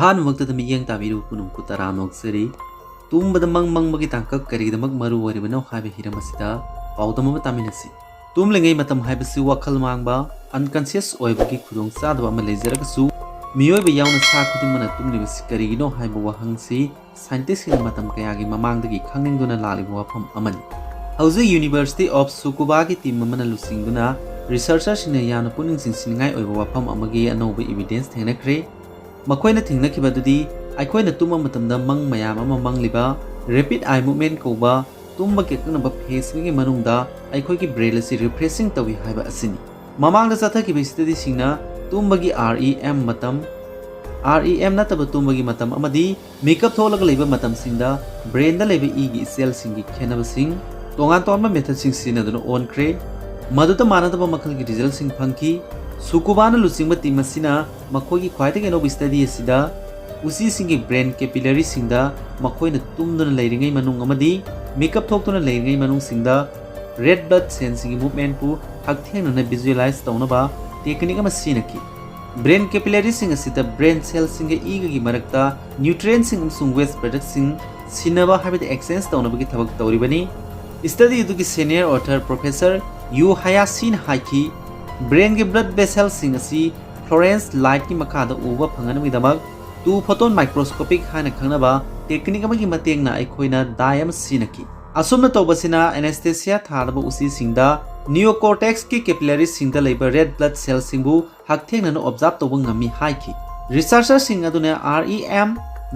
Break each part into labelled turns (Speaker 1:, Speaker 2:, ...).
Speaker 1: ꯑꯍꯥꯟꯕꯃꯛꯇꯗ ꯃꯤꯠꯌꯦꯡ ꯇꯥꯕꯤꯔꯨ ꯄꯨꯅꯨꯡ ꯀꯨꯇꯔꯥ ꯅꯣꯛꯆꯔꯤ ꯇꯨꯝꯕꯗ ꯃꯪꯕꯒꯤ ꯇꯥꯡꯀꯛ ꯀꯔꯤꯒꯤꯗꯃꯛ ꯃꯔꯨ ꯑꯣꯏꯔꯤꯕꯅꯣ ꯍꯥꯏꯕ ꯍꯤꯔꯝ ꯑꯁꯤꯗ ꯄꯥꯎꯗꯝ ꯑꯃ ꯇꯥꯃꯤꯟꯅꯁꯤ ꯇꯨꯝꯂꯤꯉꯩ ꯃꯇꯝ ꯍꯥꯏꯕꯁꯤ ꯋꯥꯈꯜ ꯃꯥꯡꯕ ꯑꯟꯀꯟꯁꯤꯌꯁ ꯑꯣꯏꯕꯒꯤ ꯈꯨꯗꯣꯡꯆꯥꯗꯕ ꯑꯃ ꯂꯩꯖꯔꯒꯁꯨ ꯃꯤꯑꯣꯏꯕ ꯌꯥꯎꯅ ꯁꯥ ꯈꯨꯗꯤꯡꯃꯛꯅ ꯇꯨꯝꯂꯤꯕꯁꯤ ꯀꯔꯤꯒꯤꯅꯣ ꯍꯥꯏꯕ ꯋꯥꯍꯪꯁꯤ ꯁꯥꯏꯟꯇꯤꯁꯁꯤꯡꯅ ꯃꯇꯝ ꯀꯌꯥꯒꯤ ꯃꯃꯥꯡꯗꯒꯤ ꯈꯪꯅꯤꯡꯗꯨꯅ ꯂꯥꯛꯂꯤꯕ ꯋꯥꯐꯝ ꯑꯃꯅꯤ ꯍꯧꯖꯤꯛ ꯌꯨꯅꯤꯚꯔꯁꯤꯇꯤ ꯑꯣꯐ ꯁꯨꯀꯨꯕꯥꯒꯤ ꯇꯤꯝ ꯑꯃꯅ ꯂꯨꯆꯤꯡꯗꯨꯅ ꯔꯤꯁꯔꯆꯔꯁꯤꯡꯅ ꯌꯥꯝꯅ ꯄꯨꯛꯅꯤꯡ ꯆꯤꯡꯁꯤꯟꯅꯤꯡꯉꯥꯏ ꯑꯣꯏꯕ ꯋꯥꯐꯝ ꯑꯃꯒꯤ ꯑꯅꯧꯕ ꯏꯕꯤꯗꯦꯟꯁ ꯊꯦꯡꯅꯈ꯭ꯔꯦ ꯃꯈꯣꯏꯅ ꯊꯦꯡꯅꯈꯤꯕꯗꯨꯗꯤ ꯑꯩꯈꯣꯏꯅ ꯇꯨꯝꯕ ꯃꯇꯝꯗ ꯃꯪ ꯃꯌꯥꯝ ꯑꯃ ꯃꯪꯂꯤꯕ ꯔꯦꯄꯤꯗ ꯑꯥꯏ ꯃꯨꯚꯃꯦꯟꯠ ꯀꯧꯕ ꯇꯨꯝꯕꯒꯤ ꯑꯀꯛꯅꯕ ꯐꯦꯁꯤꯡꯒꯤ ꯃꯅꯨꯡꯗ ꯑꯩꯈꯣꯏꯒꯤ ꯕ꯭ꯔꯦꯟ ꯑꯁꯤ ꯔꯤꯐ꯭ꯔꯦꯁꯤꯡ ꯇꯧꯏ ꯍꯥꯏꯕ ꯑꯁꯤꯅꯤ ꯃꯃꯥꯡꯗ ꯆꯠꯊꯈꯤꯕ ꯁ꯭ꯇꯗꯤꯁꯤꯡꯅ ꯇꯨꯝꯕꯒꯤ REM ꯃꯇꯝ REM ꯅꯠꯇꯕ ꯇꯨꯝꯕꯒꯤ ꯃꯇꯝ ꯑꯃꯗꯤ ꯃꯤꯀꯞ ꯊꯣꯛꯂꯒ ꯂꯩꯕ ꯃꯇꯝꯁꯤꯡꯗ ꯕ꯭ꯔꯦꯟꯗ ꯂꯩꯕ ꯏꯒꯤ ꯏꯆꯦꯜꯁꯤꯡꯒꯤ ꯈꯦꯠꯅꯕꯁꯤꯡ ꯇꯣꯉꯥꯟ-ꯇꯣꯉꯥꯟꯕ ꯃꯦꯊꯗꯁꯤꯡ ꯁꯤꯖꯤꯟꯅꯗꯨꯅ ꯑꯣꯟꯈ꯭ꯔꯦ ꯃꯗꯨꯗ ꯃꯥꯟꯅꯗꯕ ꯃꯈꯜꯒꯤ ꯔꯤꯖꯜꯠꯁꯤꯡ ꯐꯪꯈꯤ ꯁꯨꯀꯨꯕꯥꯅ ꯂꯨꯆꯤꯡꯕ ꯇꯤꯝ ꯑꯁꯤꯅ ꯃꯈꯣꯏꯒꯤ ꯈ꯭ꯋꯥꯏꯗꯒꯤ ꯑꯅꯧꯕ ꯁ꯭ꯇꯗꯤ ꯑꯁꯤꯗ ꯎꯆꯤꯁꯤꯡꯒꯤ ꯕ꯭ꯔꯦꯟ ꯀꯦꯄꯤꯂꯔꯤꯁꯤꯡꯗ ꯃꯈꯣꯏꯅ ꯇꯨꯝꯗꯨꯅ ꯂꯩꯔꯤꯉꯩ ꯃꯅꯨꯡ ꯑꯃꯗꯤ ꯃꯤꯀꯞ ꯊꯣꯛꯇꯨꯅ ꯂꯩꯔꯤꯉꯩ ꯃꯅꯨꯡꯁꯤꯡꯗ ꯔꯦꯗ ꯕ꯭ꯂꯗ ꯁꯦꯜꯁꯤꯡꯒꯤ ꯃꯨꯚꯃꯦꯟꯠꯄꯨ ꯍꯛꯊꯦꯡꯅꯅ ꯚꯤꯖꯨꯑꯦꯂꯥꯏꯖ ꯇꯧꯅꯕ ꯇꯦꯛꯅꯤꯛ ꯑꯃ ꯁꯤꯖꯤꯟꯅꯈꯤ ब्रेन कैपिलरीसिंग असिदा ब्रेन सेल्सिंग ईगगी मरक्ता न्यूट्रिएंट्सिंग अमसुंग वेस्ट प्रोडक्ट्सिंग सिनबा हाबिद एक्सचेंज तौनबगी थबक तौरिबनी स्टडी इदुगी सीनियर ऑथर प्रोफेसर यू हयासिन हाइकी ब्रेन के ब्लड वेसल्सिंग असि फ्लोरेंस लाइट की मखादा उबा फंगनमिदमक 2 फोटोन माइक्रोस्कोपिक हाना खंगनबा टेक्निक अमगी मतेंगना अखोइना दायम सिनकी असुमना तौबसिना एनेस्थेसिया थादबा उसी सिंगदा नियोकॉर्टेक्स की कैपिलरी सिंगदा लेबा रेड ब्लड सेल सिंगबु हक्थेंगना ऑब्जर्व तौबा ngami हाइकी रिसर्चर सिंग अदुना REM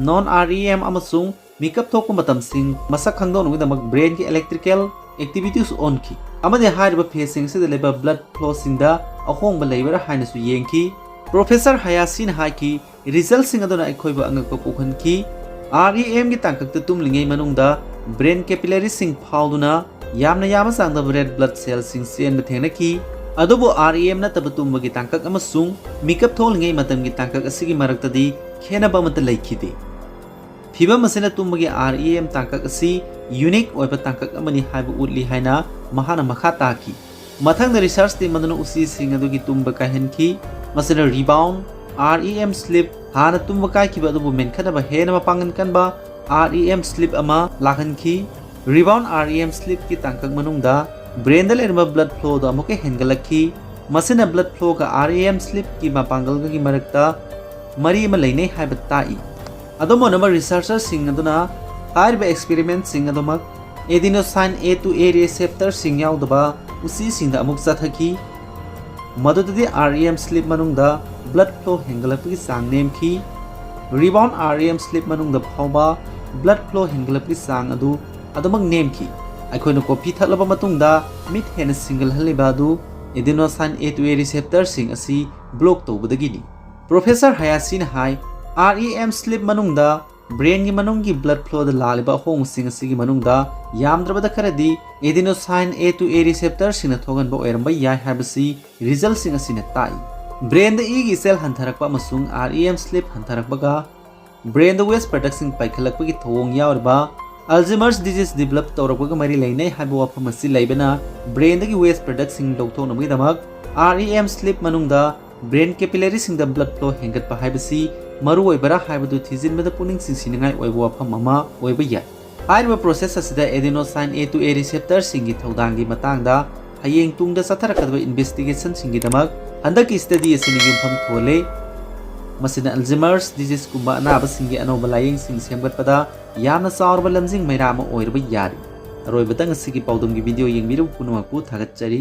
Speaker 1: नॉन REM अमसुंग मेकअप थोक मतम सिंग मसक खंगदोनुगदमक ब्रेन की इलेक्ट्रिकल एक्टिविटीज ऑन की अमदे हारिबा फेसिंग से लेबा ब्लड फ्लो सिंगदा अहोंगबा लेबरा हाइनसु येंकी प्रोफेसर हयासिन हाइकी रिजल्ट सिंग अदुना अखोइबा अंगकपा पोखनकी REM की तांककत तुमलिंगै मनुंगदा ब्रेन कैपिलरी सिंग फाउदुना याम सांगदा रेड ब्लड सेल सिंग सेन थेंगनकी अदुबो REM नतब तुमबगी तांकक अमसुंग मिकअप थोलिंगै मतमगी तांकक असिगी मरक्तदी खेनबा मत लैखिदे फिबम असिना तुमबगी REM तांकक असि यूनिक ओइबा तांकक अमनि हाइबु उटली हाइना महाना मखा ताकी मथंगदा रिसर्च टीम मदुना उसी सिंग अदुगी तुमबा काहेनकी मसिना रिबाउंड REM स्लीप हाना तुमबा काइखिबा अदुबु मेनखनबा हेनबा पांगन कनबा REM स्लीप अमा लाखनकी रिबाउंड REM स्लीप की तांकक मनुंगदा ब्रेन लेरबा ब्लड फ्लो दा अमुके हेनगलखी मसिना ब्लड फ्लो का REM स्लीप की मापांगलगी मरक्ता मरी अमा लैनै हाइबा ताई अदोमोनबा रिसर्चर सिंग अदुना हाइरबा एक्सपेरिमेंट सिंग अदोमक एडिनोसाइन A2A रिसेप्टर सिंग याउदबा उसी सिंगदा अमुक जाथकी मदुददी REM स्लीप मनुंगदा ब्लड फ्लो हेनगलपगी सांग नेमखी रिबाउंड REM स्लीप मनुंगदा फावबा ब्लड फ्लो हेनगलपगी सांग अदु अदमक नेमखी अखोइना कॉफी थलबा मतुंगदा मिट हेन सिंगल हलिबा अदु एडिनोसाइन A2A रिसेप्टर सिंग असि ब्लॉक तौबदगिनी प्रोफेसर हयासिन हाई REM स्लीप मनुंगदा ब्रेन की मनुंगी ब्लड फ्लो दा लालिबा होंग सिंग असिगी मनुंगदा यामद्रबदा खरदी एडिनोसाइन A2A रिसेप्टर सिंग थोगनबा ओइरंबा याय हाबसी रिजल्ट सिंग असिना ताई ब्रेन दा ईगी सेल हंथरकपा मसुंग REM स्लीप हंथरकबगा ब्रेन दा वेस्ट प्रोडक्ट सिंग पाइखलकपगी थोंग यावरबा अल्जाइमर्स डिजीज डेवलप तौरपगा मरी लैनै हाइबा वाफम असि लैबना ब्रेन दगी वेस्ट प्रोडक्ट सिंग लौथोनबगीदमक REM स्लीप मनुंगदा ब्रेन कैपिलरी सिंग दा ब्लड फ्लो हेंगतपा हाइबसी मरु ओइबरा हाइबदु थिजिनबदा पुनिंग सिंसिनिंगाई ओइबा वाफम अमा ओइबा याय हाइबा प्रोसेस असिदा एडिनोसाइन A2A रिसेप्टर सिंगी थौदांगी मतांगदा हयेंग तुंगदा सथरकदबा इन्वेस्टिगेशन सिंगीदमक हंदकी स्टडी असिनि युमफम थोले मसिना अल्जाइमर्स डिजीज कुंबा अनाबा सिंगी अनोबा लायेंग सिंग सेमगतपदा यामना चावरबा लमजिंग मैरामा ओइरबा यारी अरोइबदा ngasi पाउदमगी वीडियो येंगबिरु पुनुमाकु थागतचरी।